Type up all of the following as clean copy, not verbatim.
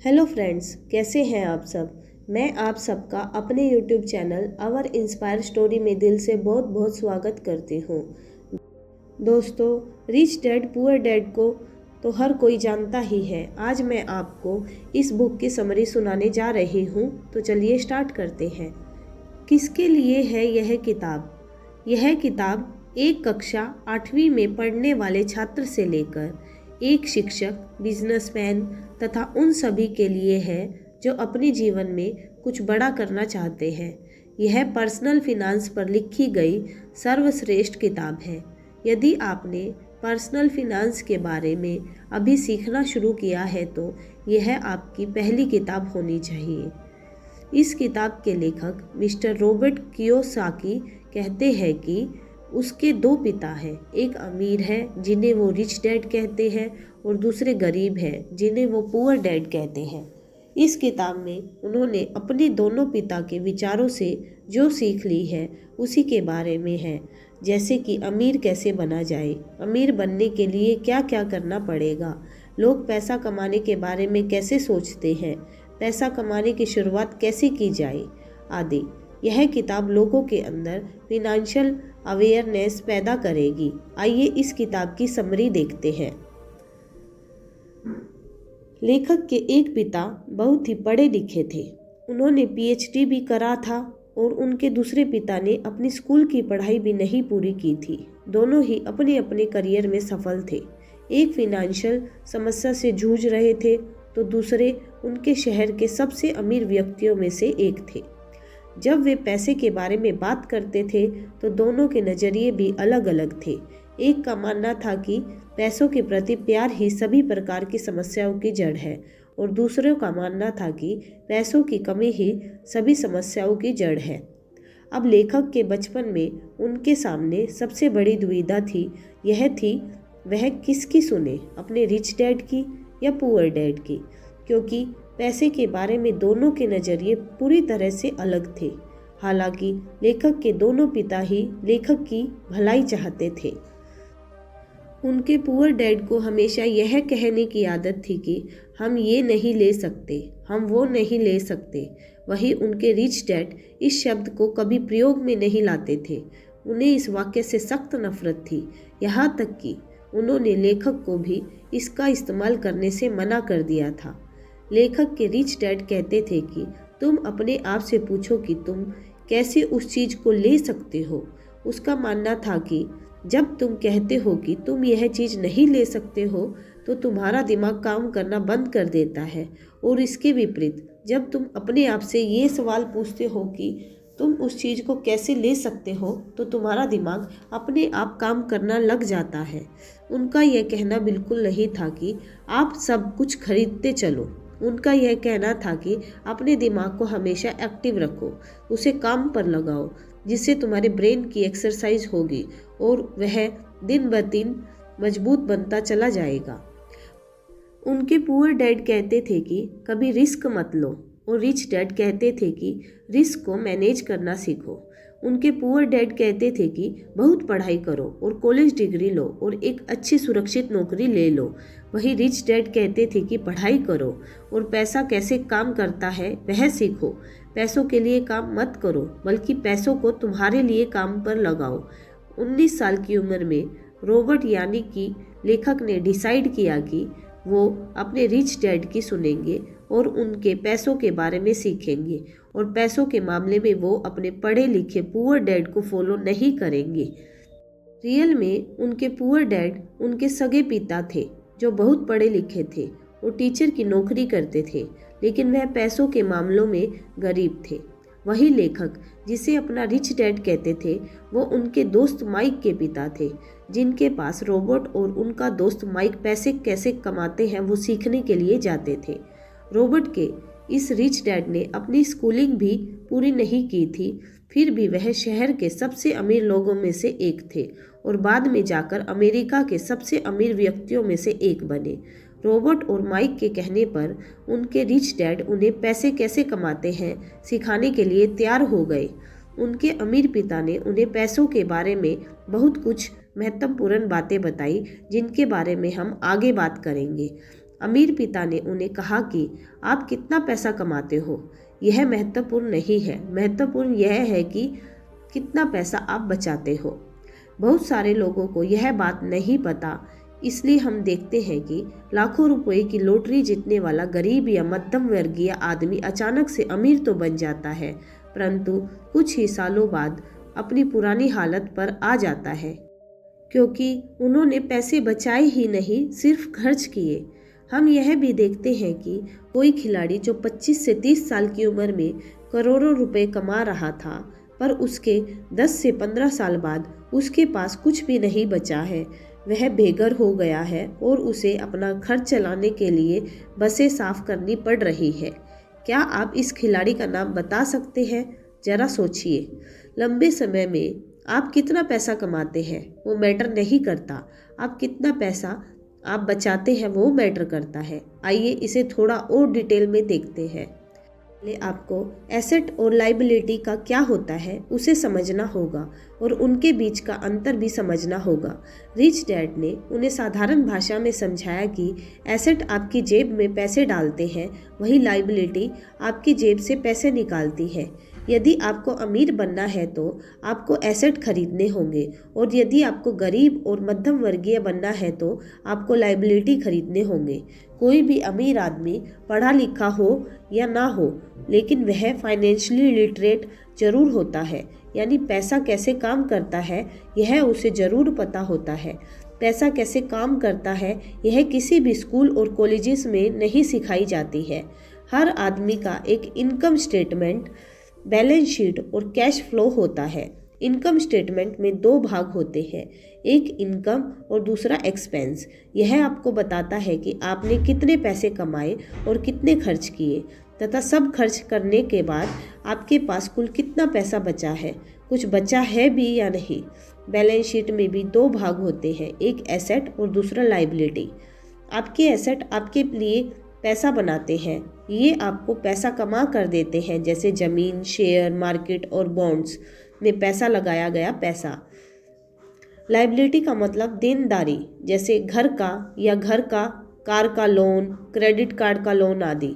Hello friends, कैसे हैं आप सब। मैं आप सबका अपने YouTube channel our inspire story में दिल से बहुत बहुत स्वागत करती हूँ। दोस्तों, रिच डैड पुअर डैड को तो हर कोई जानता ही है। आज मैं आपको इस बुक की समरी सुनाने जा रही हूँ, तो चलिए स्टार्ट करते हैं। किसके लिए है यह किताब? यह किताब एक कक्षा 8वीं में पढ़ने वाले छात्र से लेकर एक शिक्षक, बिजनेसमैन तथा उन सभी के लिए है जो अपने जीवन में कुछ बड़ा करना चाहते हैं। यह पर्सनल फिनांस पर लिखी गई सर्वश्रेष्ठ किताब है। यदि आपने पर्सनल फिनांस के बारे में अभी सीखना शुरू किया है तो यह आपकी पहली किताब होनी चाहिए। इस किताब के लेखक मिस्टर रॉबर्ट कियोसाकी कहते हैं कि उसके दो पिता हैं। एक अमीर है जिन्हें वो रिच डैड कहते हैं और दूसरे गरीब हैं जिन्हें वो पुअर डैड कहते हैं। इस किताब में उन्होंने अपने दोनों पिता के विचारों से जो सीख ली है उसी के बारे में है। जैसे कि अमीर कैसे बना जाए, अमीर बनने के लिए क्या क्या करना पड़ेगा, लोग पैसा कमाने के बारे में कैसे सोचते हैं, पैसा कमाने की शुरुआत कैसे की जाए आदि। यह किताब लोगों के अंदर फिनेंशियल अवेयरनेस पैदा करेगी। आइए इस किताब की समरी देखते हैं। लेखक के एक पिता बहुत ही पढ़े लिखे थे। उन्होंने पीएचडी भी करा था और उनके दूसरे पिता ने अपनी स्कूल की पढ़ाई भी नहीं पूरी की थी। दोनों ही अपने अपने करियर में सफल थे। एक फिनेंशियल समस्या से जूझ रहे थे तो दूसरे उनके शहर के सबसे अमीर व्यक्तियों में से एक थे। जब वे पैसे के बारे में बात करते थे तो दोनों के नज़रिए भी अलग अलग थे। एक का मानना था कि पैसों के प्रति प्यार ही सभी प्रकार की समस्याओं की जड़ है और दूसरों का मानना था कि पैसों की कमी ही सभी समस्याओं की जड़ है। अब लेखक के बचपन में उनके सामने सबसे बड़ी दुविधा थी। यह थी वह किसकी सुने, अपने रिच डैड की या पुअर डैड की, क्योंकि पैसे के बारे में दोनों के नज़रिए पूरी तरह से अलग थे। हालांकि लेखक के दोनों पिता ही लेखक की भलाई चाहते थे। उनके पुअर डैड को हमेशा यह कहने की आदत थी कि हम ये नहीं ले सकते, हम वो नहीं ले सकते। वहीं उनके रिच डैड इस शब्द को कभी प्रयोग में नहीं लाते थे। उन्हें इस वाक्य से सख्त नफरत थी, यहाँ तक कि उन्होंने लेखक को भी इसका इस्तेमाल करने से मना कर दिया था। लेखक के रिच डैड कहते थे कि तुम अपने आप से पूछो कि तुम कैसे उस चीज़ को ले सकते हो। उसका मानना था कि जब तुम कहते हो कि तुम यह चीज़ नहीं ले सकते हो तो तुम्हारा दिमाग काम करना बंद कर देता है, और इसके विपरीत जब तुम अपने आप से ये सवाल पूछते हो कि तुम उस चीज़ को कैसे ले सकते हो तो तुम्हारा दिमाग अपने आप काम करना लग जाता है। उनका यह कहना बिल्कुल नहीं था कि आप सब कुछ खरीदते चलो। उनका यह कहना था कि अपने दिमाग को हमेशा एक्टिव रखो, उसे काम पर लगाओ, जिससे तुम्हारे ब्रेन की एक्सरसाइज होगी और वह दिन ब दिन मजबूत बनता चला जाएगा। उनके पुअर डैड कहते थे कि कभी रिस्क मत लो, और रिच डैड कहते थे कि रिस्क को मैनेज करना सीखो। उनके पुअर डैड कहते थे कि बहुत पढ़ाई करो और कॉलेज डिग्री लो और एक अच्छी सुरक्षित नौकरी ले लो। वहीं रिच डैड कहते थे कि पढ़ाई करो और पैसा कैसे काम करता है वह सीखो। पैसों के लिए काम मत करो, बल्कि पैसों को तुम्हारे लिए काम पर लगाओ। 19 साल की उम्र में रॉबर्ट यानी कि लेखक ने डिसाइड किया कि वो अपने रिच डैड की सुनेंगे और उनके पैसों के बारे में सीखेंगे, और पैसों के मामले में वो अपने पढ़े लिखे पुअर डैड को फॉलो नहीं करेंगे। रियल में उनके पुअर डैड उनके सगे पिता थे जो बहुत पढ़े लिखे थे और टीचर की नौकरी करते थे, लेकिन वह पैसों के मामलों में गरीब थे। वही लेखक जिसे अपना रिच डैड कहते थे वो उनके दोस्त माइक के पिता थे, जिनके पास रॉबर्ट और उनका दोस्त माइक पैसे कैसे कमाते हैं वो सीखने के लिए जाते थे। रॉबर्ट के इस रिच डैड ने अपनी स्कूलिंग भी पूरी नहीं की थी, फिर भी वह शहर के सबसे अमीर लोगों में से एक थे और बाद में जाकर अमेरिका के सबसे अमीर व्यक्तियों में से एक बने। रॉबर्ट और माइक के कहने पर उनके रिच डैड उन्हें पैसे कैसे कमाते हैं सिखाने के लिए तैयार हो गए। उनके अमीर पिता ने उन्हें पैसों के बारे में बहुत कुछ महत्वपूर्ण बातें बताई, जिनके बारे में हम आगे बात करेंगे। अमीर पिता ने उन्हें कहा कि आप कितना पैसा कमाते हो, यह महत्वपूर्ण नहीं है, महत्वपूर्ण यह है कि कितना पैसा आप बचाते हो। बहुत सारे लोगों को यह बात नहीं पता, इसलिए हम देखते हैं कि लाखों रुपए की लॉटरी जीतने वाला गरीब या मध्यम वर्गीय आदमी अचानक से अमीर तो बन जाता है, परंतु कुछ ही सालों बाद अपनी पुरानी हालत पर आ जाता है, क्योंकि उन्होंने पैसे बचाए ही नहीं, सिर्फ खर्च किए। हम यह भी देखते हैं कि कोई खिलाड़ी जो 25 से 30 साल की उम्र में करोड़ों रुपए कमा रहा था, पर उसके 10 से 15 साल बाद उसके पास कुछ भी नहीं बचा है, वह बेघर हो गया है और उसे अपना घर चलाने के लिए बसें साफ करनी पड़ रही है। क्या आप इस खिलाड़ी का नाम बता सकते हैं? जरा सोचिए। लंबे समय में आप कितना पैसा कमाते हैं वो मैटर नहीं करता, आप कितना पैसा आप बचाते हैं वो मैटर करता है। आइए इसे थोड़ा और डिटेल में देखते हैं। पहले आपको एसेट और लाइबिलिटी का क्या होता है उसे समझना होगा और उनके बीच का अंतर भी समझना होगा। रिच डैड ने उन्हें साधारण भाषा में समझाया कि एसेट आपकी जेब में पैसे डालते हैं, वही लाइबिलिटी आपकी जेब से पैसे निकालती है। यदि आपको अमीर बनना है तो आपको एसेट खरीदने होंगे, और यदि आपको गरीब और मध्यम वर्गीय बनना है तो आपको लाइबिलिटी खरीदने होंगे। कोई भी अमीर आदमी पढ़ा लिखा हो या ना हो, लेकिन वह फाइनेंशियली लिटरेट जरूर होता है, यानी पैसा कैसे काम करता है यह उसे जरूर पता होता है। पैसा कैसे काम करता है यह किसी भी स्कूल और कॉलेजेस में नहीं सिखाई जाती है। हर आदमी का एक इनकम स्टेटमेंट, बैलेंस शीट और कैश फ्लो होता है। इनकम स्टेटमेंट में दो भाग होते हैं, एक इनकम और दूसरा एक्सपेंस। यह आपको बताता है कि आपने कितने पैसे कमाए और कितने खर्च किए, तथा सब खर्च करने के बाद आपके पास कुल कितना पैसा बचा है, कुछ बचा है भी या नहीं। बैलेंस शीट में भी दो भाग होते हैं, एक एसेट और दूसरा लाइबिलिटी। आपके एसेट आपके लिए पैसा बनाते हैं, ये आपको पैसा कमा कर देते हैं, जैसे ज़मीन, शेयर मार्केट और बॉन्ड्स में पैसा लगाया गया पैसा। लाइबिलिटी का मतलब देनदारी, जैसे घर का या घर का, कार का लोन, क्रेडिट कार्ड का लोन आदि।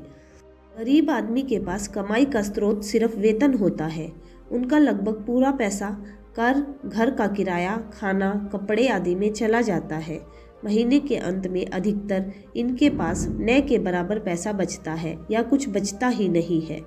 गरीब आदमी के पास कमाई का स्रोत सिर्फ वेतन होता है। उनका लगभग पूरा पैसा कर, घर का किराया, खाना, कपड़े आदि में चला जाता है। महीने के अंत में अधिकतर इनके पास न के बराबर पैसा बचता है या कुछ बचता ही नहीं है।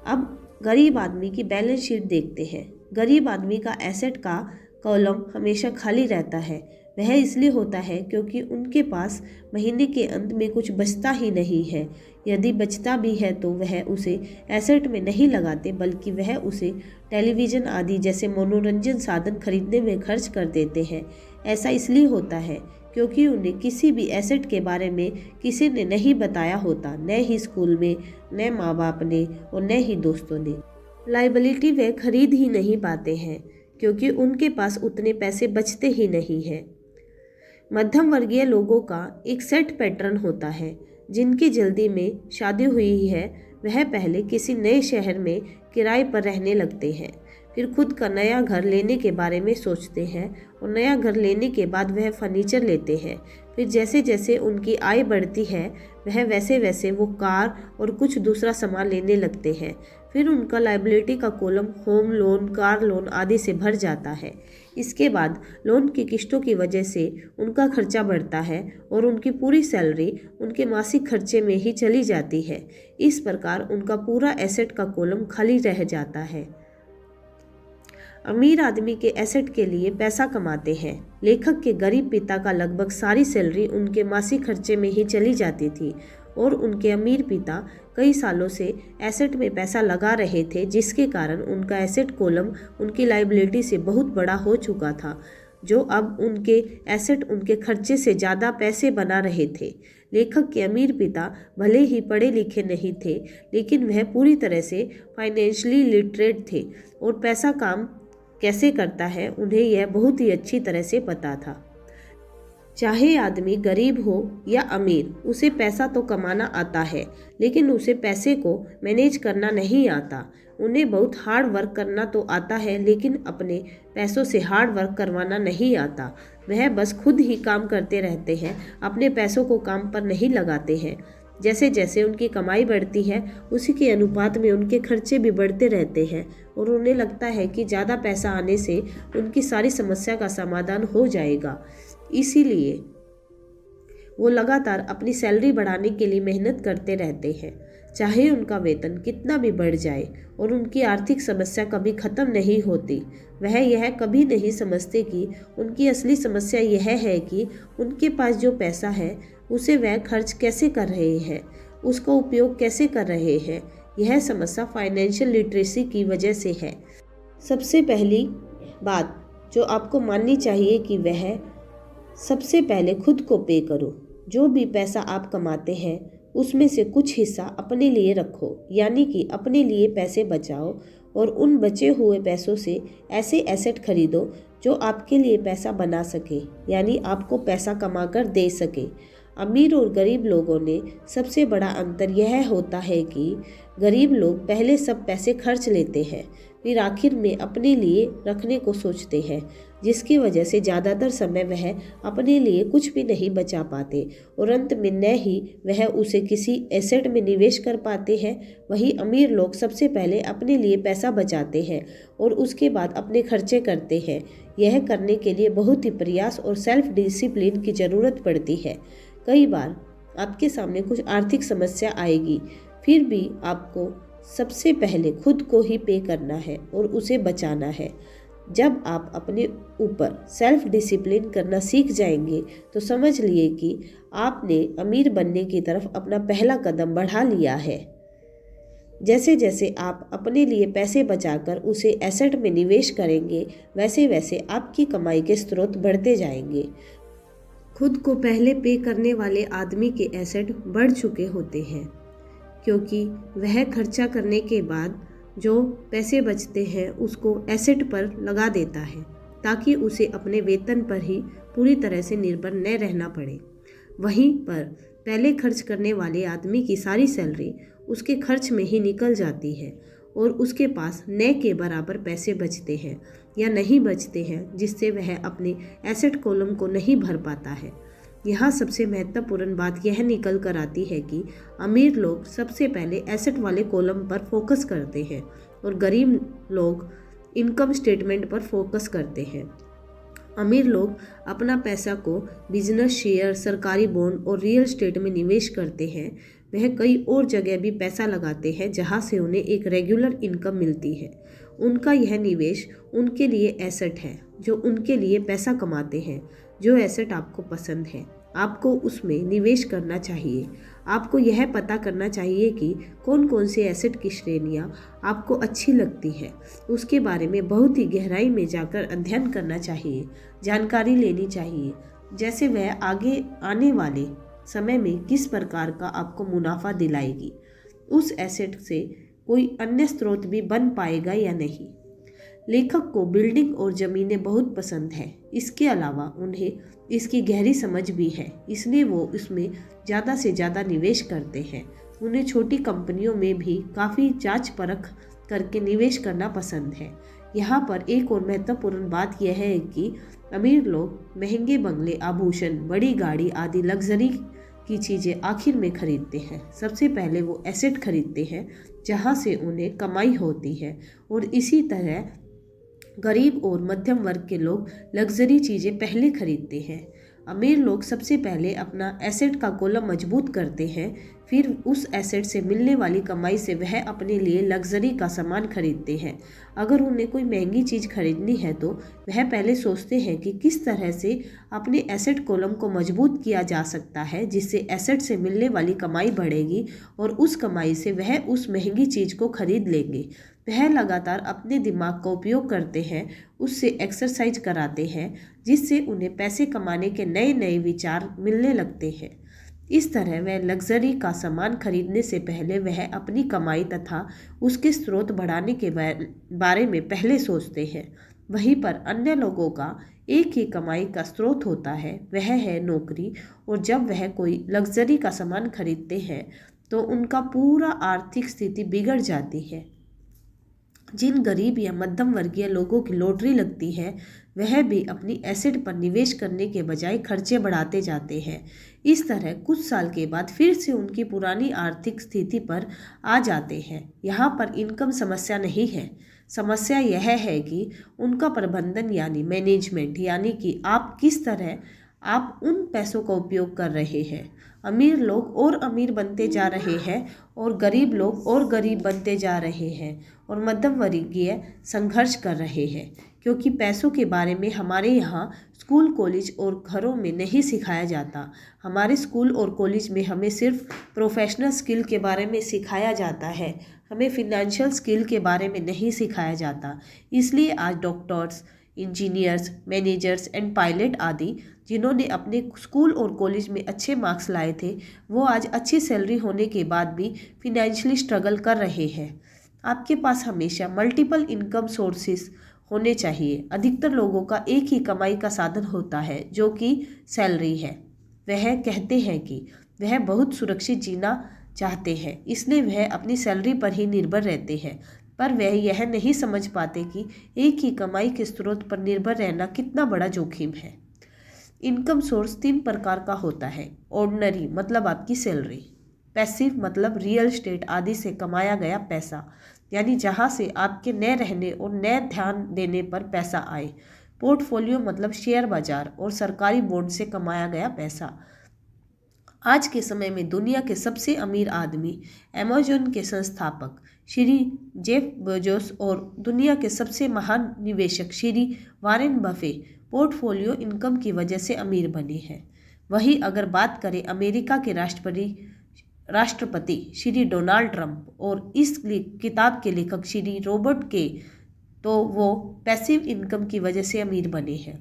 अब गरीब आदमी की बैलेंस शीट देखते हैं। गरीब आदमी का एसेट का कॉलम हमेशा खाली रहता है। वह इसलिए होता है क्योंकि उनके पास महीने के अंत में कुछ बचता ही नहीं है। यदि बचता भी है तो वह उसे एसेट में नहीं लगाते, बल्कि वह उसे टेलीविज़न आदि जैसे मनोरंजन साधन खरीदने में खर्च कर देते हैं। ऐसा इसलिए होता है क्योंकि उन्हें किसी भी एसेट के बारे में किसी ने नहीं बताया होता, न ही स्कूल में, न माँ बाप ने और न ही दोस्तों ने। लाइबिलिटी वे खरीद ही नहीं पाते हैं क्योंकि उनके पास उतने पैसे बचते ही नहीं हैं। मध्यम वर्गीय लोगों का एक सेट पैटर्न होता है। जिनकी जल्दी में शादी हुई है वह पहले किसी नए शहर में किराए पर रहने लगते हैं, फिर खुद का नया घर लेने के बारे में सोचते हैं, और नया घर लेने के बाद वह फर्नीचर लेते हैं। फिर जैसे जैसे उनकी आय बढ़ती है वह वैसे वैसे वो कार और कुछ दूसरा सामान लेने लगते हैं। फिर उनका लाइबिलिटी का column home loan, car loan आदि से भर जाता है। इसके बाद लोन की किस्तों की वजह से उनका खर्चा बढ़ता है और उनकी पूरी सैलरी उनके मासिक खर्चे में ही चली जाती है। इस प्रकार उनका पूरा एसेट का कॉलम खाली रह जाता है। अमीर आदमी के एसेट के लिए पैसा कमाते हैं। लेखक के गरीब पिता का लगभग सारी सैलरी उनके मासिक खर्चे में ही चली जाती थी, और उनके अमीर पिता कई सालों से एसेट में पैसा लगा रहे थे, जिसके कारण उनका एसेट कॉलम उनकी लाइबिलिटी से बहुत बड़ा हो चुका था, जो अब उनके एसेट उनके खर्चे से ज़्यादा पैसे बना रहे थे। लेखक के अमीर पिता भले ही पढ़े लिखे नहीं थे, लेकिन वह पूरी तरह से फाइनेंशियली लिटरेट थे और पैसा काम कैसे करता है उन्हें यह बहुत ही अच्छी तरह से पता था। चाहे आदमी गरीब हो या अमीर, उसे पैसा तो कमाना आता है, लेकिन उसे पैसे को मैनेज करना नहीं आता। उन्हें बहुत हार्ड वर्क करना तो आता है, लेकिन अपने पैसों से हार्ड वर्क करवाना नहीं आता। वह बस खुद ही काम करते रहते हैं, अपने पैसों को काम पर नहीं लगाते हैं। जैसे जैसे उनकी कमाई बढ़ती है उसी के अनुपात में उनके खर्चे भी बढ़ते रहते हैं और उन्हें लगता है कि ज़्यादा पैसा आने से उनकी सारी समस्या का समाधान हो जाएगा। इसीलिए वो लगातार अपनी सैलरी बढ़ाने के लिए मेहनत करते रहते हैं, चाहे उनका वेतन कितना भी बढ़ जाए, और उनकी आर्थिक समस्या कभी ख़त्म नहीं होती। वह यह कभी नहीं समझते कि उनकी असली समस्या यह है कि उनके पास जो पैसा है उसे वह खर्च कैसे कर रहे हैं, उसका उपयोग कैसे कर रहे हैं। यह समस्या फाइनेंशियल लिटरेसी की वजह से है। सबसे पहली बात जो आपको माननी चाहिए कि वह सबसे पहले खुद को पे करो। जो भी पैसा आप कमाते हैं उसमें से कुछ हिस्सा अपने लिए रखो, यानी कि अपने लिए पैसे बचाओ और उन बचे हुए पैसों से ऐसे एसेट खरीदो जो आपके लिए पैसा बना सके, यानी आपको पैसा कमाकर दे सके। अमीर और गरीब लोगों ने सबसे बड़ा अंतर यह होता है कि गरीब लोग पहले सब पैसे खर्च लेते हैं, फिर आखिर में अपने लिए रखने को सोचते हैं, जिसकी वजह से ज़्यादातर समय वह अपने लिए कुछ भी नहीं बचा पाते और अंत में न ही वह उसे किसी एसेट में निवेश कर पाते हैं। वहीं अमीर लोग सबसे पहले अपने लिए पैसा बचाते हैं और उसके बाद अपने खर्चे करते हैं। यह करने के लिए बहुत ही प्रयास और सेल्फ डिसिप्लिन की ज़रूरत पड़ती है। कई बार आपके सामने कुछ आर्थिक समस्या आएगी, फिर भी आपको सबसे पहले खुद को ही पे करना है और उसे बचाना है। जब आप अपने ऊपर सेल्फ डिसिप्लिन करना सीख जाएंगे तो समझ लिए कि आपने अमीर बनने की तरफ अपना पहला कदम बढ़ा लिया है। जैसे जैसे आप अपने लिए पैसे बचाकर उसे एसेट में निवेश करेंगे, वैसे वैसे आपकी कमाई के स्रोत बढ़ते जाएंगे। खुद को पहले पे करने वाले आदमी के एसेट बढ़ चुके होते हैं, क्योंकि वह खर्चा करने के बाद जो पैसे बचते हैं उसको एसेट पर लगा देता है, ताकि उसे अपने वेतन पर ही पूरी तरह से निर्भर न रहना पड़े। वहीं पर पहले खर्च करने वाले आदमी की सारी सैलरी उसके खर्च में ही निकल जाती है और उसके पास न के बराबर पैसे बचते हैं या नहीं बचते हैं, जिससे वह अपने एसेट कॉलम को नहीं भर पाता है। यहाँ सबसे महत्वपूर्ण बात यह निकल कर आती है कि अमीर लोग सबसे पहले एसेट वाले कॉलम पर फोकस करते हैं और गरीब लोग इनकम स्टेटमेंट पर फोकस करते हैं। अमीर लोग अपना पैसा को बिजनेस, शेयर, सरकारी बॉन्ड और रियल एस्टेट में निवेश करते हैं। वह कई और जगह भी पैसा लगाते हैं जहां से उन्हें एक रेगुलर इनकम मिलती है। उनका यह निवेश उनके लिए एसेट है जो उनके लिए पैसा कमाते हैं। जो एसेट आपको पसंद है, आपको उसमें निवेश करना चाहिए। आपको यह पता करना चाहिए कि कौन कौन से एसेट की श्रेणियाँ आपको अच्छी लगती है। उसके बारे में बहुत ही गहराई में जाकर अध्ययन करना चाहिए, जानकारी लेनी चाहिए, जैसे वह आगे आने वाले समय में किस प्रकार का आपको मुनाफा दिलाएगी, उस एसेट से कोई अन्य स्रोत भी बन पाएगा या नहीं। लेखक को बिल्डिंग और ज़मीनें बहुत पसंद है। इसके अलावा उन्हें इसकी गहरी समझ भी है, इसलिए वो इसमें ज़्यादा से ज़्यादा निवेश करते हैं। उन्हें छोटी कंपनियों में भी काफ़ी जांच परख करके निवेश करना पसंद है। यहाँ पर एक और महत्वपूर्ण बात यह है कि अमीर लोग महंगे बंगले, आभूषण, बड़ी गाड़ी आदि लग्जरी की चीज़ें आखिर में खरीदते हैं। सबसे पहले वो एसेट खरीदते हैं जहाँ से उन्हें कमाई होती है, और इसी तरह गरीब और मध्यम वर्ग के लोग लग्जरी चीज़ें पहले खरीदते हैं। अमीर लोग सबसे पहले अपना एसेट का कॉलम मजबूत करते हैं, फिर उस एसेट से मिलने वाली कमाई से वह अपने लिए लग्जरी का सामान खरीदते हैं। अगर उन्हें कोई महंगी चीज़ खरीदनी है तो वह पहले सोचते हैं कि किस तरह से अपने एसेट कॉलम को मजबूत किया जा सकता है, जिससे एसेट से मिलने वाली कमाई बढ़ेगी और उस कमाई से वह उस महंगी चीज़ को खरीद लेंगे। वह लगातार अपने दिमाग का उपयोग करते हैं, उससे एक्सरसाइज कराते हैं, जिससे उन्हें पैसे कमाने के नए नए विचार मिलने लगते हैं। इस तरह वह लग्जरी का सामान खरीदने से पहले वह अपनी कमाई तथा उसके स्रोत बढ़ाने के बारे में पहले सोचते हैं। वहीं पर अन्य लोगों का एक ही कमाई का स्रोत होता है, वह है नौकरी, और जब वह कोई लग्जरी का सामान खरीदते हैं तो उनका पूरा आर्थिक स्थिति बिगड़ जाती है। जिन गरीब या मध्यम वर्गीय लोगों की लॉटरी लगती है वह भी अपनी एसेट पर निवेश करने के बजाय खर्चे बढ़ाते जाते हैं। इस तरह कुछ साल के बाद फिर से उनकी पुरानी आर्थिक स्थिति पर आ जाते हैं। यहाँ पर इनकम समस्या नहीं है, समस्या यह है कि उनका प्रबंधन यानी मैनेजमेंट, यानी कि आप किस तरह आप उन पैसों का उपयोग कर रहे हैं। अमीर लोग और अमीर बनते जा रहे हैं और गरीब लोग और गरीब बनते जा रहे हैं और मध्यम वर्गीय संघर्ष कर रहे हैं, क्योंकि पैसों के बारे में हमारे यहाँ स्कूल, कॉलेज और घरों में नहीं सिखाया जाता। हमारे स्कूल और कॉलेज में हमें सिर्फ प्रोफेशनल स्किल के बारे में सिखाया जाता है, हमें फिनेंशियल स्किल के बारे में नहीं सिखाया जाता। इसलिए आज doctors, engineers, managers and pilot आदि जिन्होंने अपने स्कूल और कॉलेज में अच्छे मार्क्स लाए थे, वो आज अच्छी सैलरी होने के बाद भी फिनेंशियली स्ट्रगल कर रहे हैं। आपके पास हमेशा मल्टीपल इनकम सोर्सेस होने चाहिए। अधिकतर लोगों का एक ही कमाई का साधन होता है, जो कि सैलरी है। वह कहते हैं कि वह बहुत सुरक्षित जीना चाहते हैं, इसलिए वह अपनी सैलरी पर ही निर्भर रहते हैं। पर वह यह नहीं समझ पाते कि एक ही कमाई के स्रोत पर निर्भर रहना कितना बड़ा जोखिम है। इनकम सोर्स 3 प्रकार का होता है। ऑर्डिनरी मतलब आपकी सैलरी, पैसिव मतलब रियल एस्टेट आदि से कमाया गया पैसा, यानी जहां से आपके न रहने और न ध्यान देने पर पैसा आए। पोर्टफोलियो मतलब शेयर बाजार और सरकारी बॉन्ड से कमाया गया पैसा। आज के समय में दुनिया के सबसे अमीर आदमी, अमेज़न के संस्थापक श्री जेफ बेजोस और दुनिया के सबसे महान निवेशक Shri Warren Buffett portfolio income की वजह से अमीर बने हैं। वहीं अगर बात करें अमेरिका के राष्ट्रपति श्री डोनाल्ड ट्रंप और इस किताब के लेखक श्री रॉबर्ट के, तो वो पैसिव इनकम की वजह से अमीर बने हैं।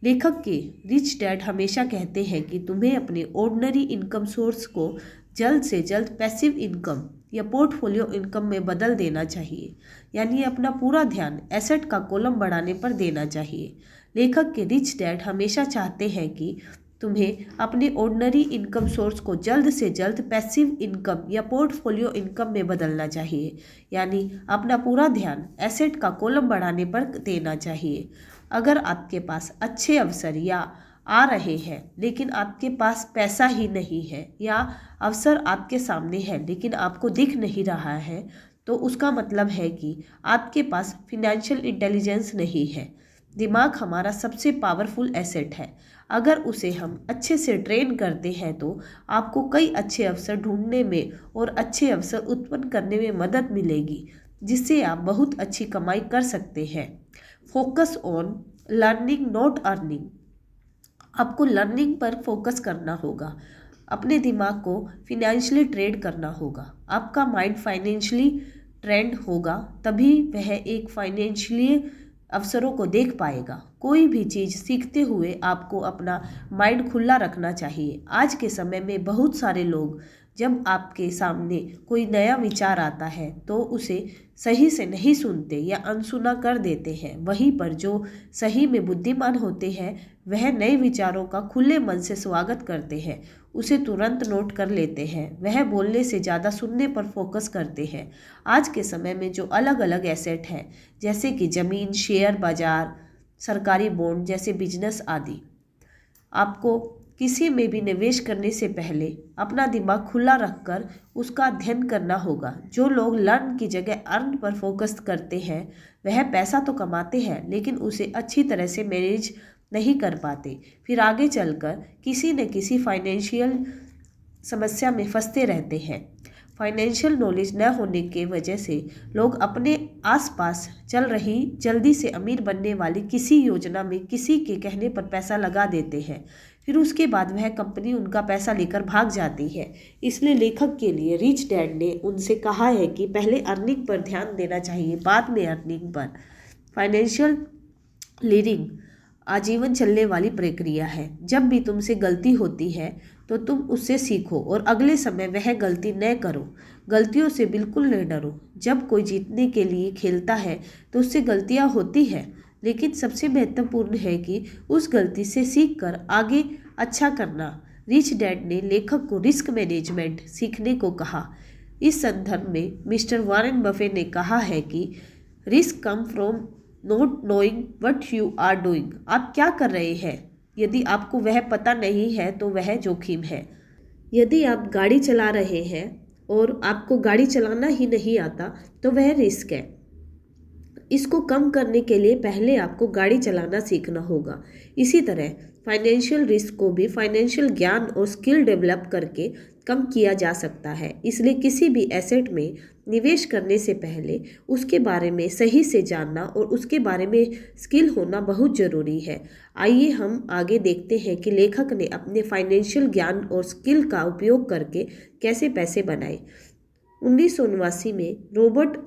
लेखक के रिच डैड हमेशा कहते हैं कि तुम्हें अपने ऑर्डिनरी इनकम सोर्स को जल्द से जल्द पैसिव इनकम या पोर्टफोलियो इनकम में बदल देना चाहिए, यानी अपना पूरा ध्यान एसेट का कॉलम बढ़ाने पर देना चाहिए। लेखक के रिच डैड हमेशा चाहते हैं कि तुम्हें अपने ऑर्डिनरी इनकम सोर्स को जल्द से जल्द पैसिव इनकम या पोर्टफोलियो इनकम में बदलना चाहिए, यानी अपना पूरा ध्यान एसेट का कॉलम बढ़ाने पर देना चाहिए। अगर आपके पास अच्छे अवसर या आ रहे हैं लेकिन आपके पास पैसा ही नहीं है, या अवसर आपके सामने है लेकिन आपको दिख नहीं रहा है, तो उसका मतलब है कि आपके पास फिनेंशियल इंटेलिजेंस नहीं है। दिमाग हमारा सबसे पावरफुल एसेट है। अगर उसे हम अच्छे से ट्रेन करते हैं तो आपको कई अच्छे अवसर ढूंढने में और अच्छे अवसर उत्पन्न करने में मदद मिलेगी, जिससे आप बहुत अच्छी कमाई कर सकते हैं। Focus on learning not earning. आपको लर्निंग पर फोकस करना होगा, अपने दिमाग को फिनेंशियली ट्रेड करना होगा। आपका माइंड फाइनेंशियली ट्रेंड होगा तभी वह एक फाइनेंशियली अवसरों को देख पाएगा। कोई भी चीज़ सीखते हुए आपको अपना माइंड खुला रखना चाहिए। आज के समय में बहुत सारे लोग जब आपके सामने कोई नया विचार आता है तो उसे सही से नहीं सुनते या अनसुना कर देते हैं। वहीं पर जो सही में बुद्धिमान होते हैं वह नए विचारों का खुले मन से स्वागत करते हैं, उसे तुरंत नोट कर लेते हैं। वह बोलने से ज़्यादा सुनने पर फोकस करते हैं। आज के समय में जो अलग अलग एसेट हैं, जैसे कि ज़मीन, शेयर बाजार, सरकारी बॉन्ड जैसे बिजनेस आदि, आपको किसी में भी निवेश करने से पहले अपना दिमाग खुला रखकर उसका अध्ययन करना होगा। जो लोग लर्न की जगह अर्न पर फोकस करते हैं वह पैसा तो कमाते हैं लेकिन उसे अच्छी तरह से मैनेज नहीं कर पाते, फिर आगे चलकर किसी न किसी फाइनेंशियल समस्या में फंसते रहते हैं। फाइनेंशियल नॉलेज न होने के वजह से लोग अपने आसपास चल रही जल्दी से अमीर बनने वाली किसी योजना में किसी के कहने पर पैसा लगा देते हैं, फिर उसके बाद वह कंपनी उनका पैसा लेकर भाग जाती है। इसलिए लेखक के लिए रिच डैड ने उनसे कहा है कि पहले अर्निंग पर ध्यान देना चाहिए, बाद में अर्निंग पर। फाइनेंशियल लीडिंग आजीवन चलने वाली प्रक्रिया है। जब भी तुमसे गलती होती है तो तुम उससे सीखो और अगले समय वह गलती न करो। गलतियों से बिल्कुल न डरो। जब कोई जीतने के लिए खेलता है तो उससे गलतियां होती है, लेकिन सबसे महत्वपूर्ण है कि उस गलती से सीख कर आगे अच्छा करना। रिच डैड ने लेखक को रिस्क मैनेजमेंट सीखने को कहा। इस संदर्भ में मिस्टर वॉरेन बफे ने कहा है कि risk come from not knowing what you are doing. आप क्या कर रहे हैं यदि आपको वह पता नहीं है तो वह जोखिम है। यदि आप गाड़ी चला रहे हैं और आपको गाड़ी चलाना ही नहीं आता तो वह रिस्क है। इसको कम करने के लिए पहले आपको गाड़ी चलाना सीखना होगा। इसी तरह फाइनेंशियल रिस्क को भी फाइनेंशियल ज्ञान और स्किल डेवलप करके कम किया जा सकता है। इसलिए किसी भी एसेट में निवेश करने से पहले उसके बारे में सही से जानना और उसके बारे में स्किल होना बहुत ज़रूरी है। आइए हम आगे देखते हैं कि लेखक ने अपने फाइनेंशियल ज्ञान और स्किल का उपयोग करके कैसे पैसे बनाए। 1979 में रॉबर्ट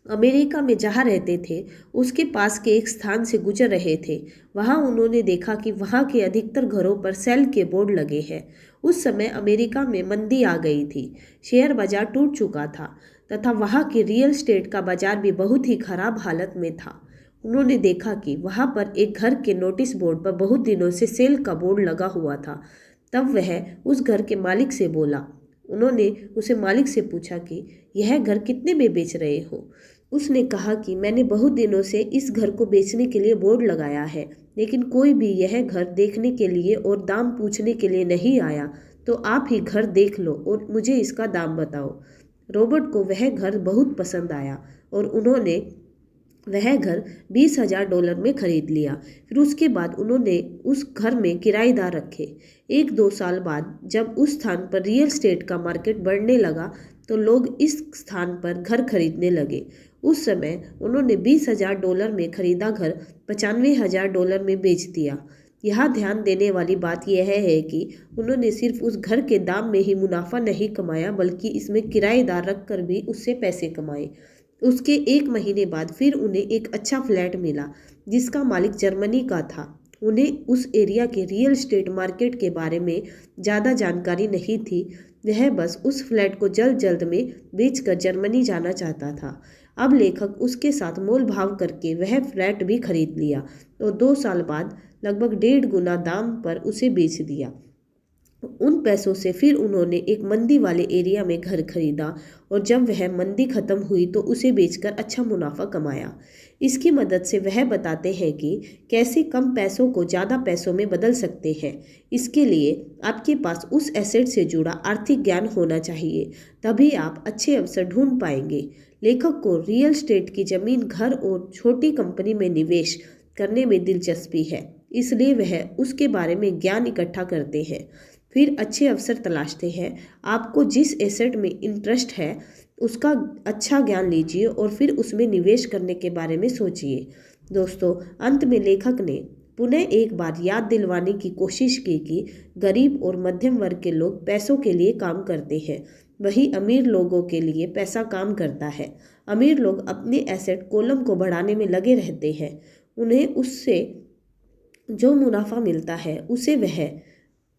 अमेरिका में जहाँ रहते थे उसके पास के एक स्थान से गुजर रहे थे। वहाँ उन्होंने देखा कि वहाँ के अधिकतर घरों पर सेल के बोर्ड लगे हैं। उस समय अमेरिका में मंदी आ गई थी, शेयर बाजार टूट चुका था तथा वहाँ के रियल एस्टेट का बाजार भी बहुत ही खराब हालत में था। उन्होंने देखा कि वहाँ पर एक घर के नोटिस बोर्ड पर बहुत दिनों से सेल का बोर्ड लगा हुआ था। तब वह उस घर के मालिक से बोला। उन्होंने उसे मालिक से पूछा कि यह घर कितने में बेच रहे हो। उसने कहा कि मैंने बहुत दिनों से इस घर को बेचने के लिए बोर्ड लगाया है, लेकिन कोई भी यह घर देखने के लिए और दाम पूछने के लिए नहीं आया, तो आप ही घर देख लो और मुझे इसका दाम बताओ। रॉबर्ट को वह घर बहुत पसंद आया और उन्होंने वह घर $20,000 में खरीद लिया। फिर उसके बाद उन्होंने उस घर में किराएदार रखे। 1-2 साल बाद जब उस स्थान पर रियल एस्टेट का मार्केट बढ़ने लगा तो लोग इस स्थान पर घर खरीदने लगे। उस समय उन्होंने $20,000 में खरीदा घर $95,000 में बेच दिया। यहाँ ध्यान देने वाली बात यह है कि उन्होंने सिर्फ उस घर के दाम में ही मुनाफा नहीं कमाया, बल्कि इसमें किराएदार रखकर भी उससे पैसे कमाए। उसके 1 महीने बाद फिर उन्हें एक अच्छा फ्लैट मिला जिसका मालिक जर्मनी का था। उन्हें उस एरिया के रियल एस्टेट मार्केट के बारे में ज़्यादा जानकारी नहीं थी। वह बस उस फ्लैट को जल्द जल्द में बेचकर जर्मनी जाना चाहता था। अब लेखक उसके साथ मोल भाव करके वह फ्लैट भी खरीद लिया और 2 साल बाद लगभग 1.5 गुना दाम पर उसे बेच दिया। उन पैसों से फिर उन्होंने एक मंदी वाले एरिया में घर खरीदा और जब वह मंदी खत्म हुई तो उसे बेचकर अच्छा मुनाफा कमाया। इसकी मदद से वह बताते हैं कि कैसे कम पैसों को ज़्यादा पैसों में बदल सकते हैं। इसके लिए आपके पास उस एसेट से जुड़ा आर्थिक ज्ञान होना चाहिए, तभी आप अच्छे अवसर ढूंढ पाएंगे। लेखक को रियल एस्टेट की ज़मीन, घर और छोटी कंपनी में निवेश करने में दिलचस्पी है, इसलिए वह उसके बारे में ज्ञान इकट्ठा करते हैं, फिर अच्छे अवसर तलाशते हैं। आपको जिस एसेट में इंटरेस्ट है उसका अच्छा ज्ञान लीजिए और फिर उसमें निवेश करने के बारे में सोचिए। दोस्तों, अंत में लेखक ने पुनः एक बार याद दिलवाने की कोशिश की कि गरीब और मध्यम वर्ग के लोग पैसों के लिए काम करते हैं, वही अमीर लोगों के लिए पैसा काम करता है। अमीर लोग अपने एसेट कॉलम को बढ़ाने में लगे रहते हैं। उन्हें उससे जो मुनाफा मिलता है उसे वह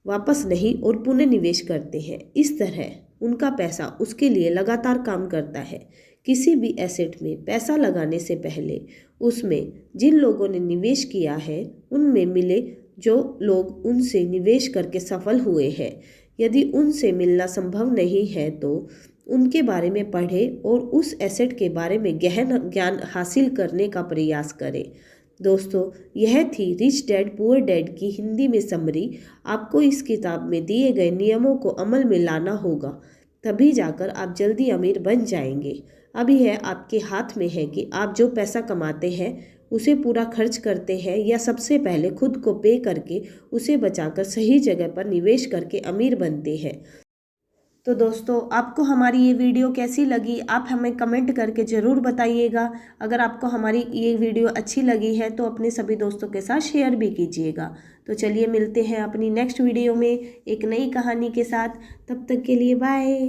वापस नहीं और पुनः निवेश करते हैं। इस तरह उनका पैसा उसके लिए लगातार काम करता है। किसी भी एसेट में पैसा लगाने से पहले उसमें जिन लोगों ने निवेश किया है उनमें मिले जो लोग उनसे निवेश करके सफल हुए हैं। यदि उनसे मिलना संभव नहीं है तो उनके बारे में पढ़ें और उस एसेट के बारे में गहन ज्ञान हासिल करने का प्रयास करें। दोस्तों, यह थी रिच डैड पुअर डैड की हिंदी में समरी। आपको इस किताब में दिए गए नियमों को अमल में लाना होगा, तभी जाकर आप जल्दी अमीर बन जाएंगे। अब यह आपके हाथ में है कि आप जो पैसा कमाते हैं उसे पूरा खर्च करते हैं या सबसे पहले खुद को पे करके उसे बचाकर सही जगह पर निवेश करके अमीर बनते हैं। तो दोस्तों, आपको हमारी ये वीडियो कैसी लगी आप हमें कमेंट करके ज़रूर बताइएगा। अगर आपको हमारी ये वीडियो अच्छी लगी है तो अपने सभी दोस्तों के साथ शेयर भी कीजिएगा। तो चलिए मिलते हैं अपनी नेक्स्ट वीडियो में एक नई कहानी के साथ। तब तक के लिए बाय।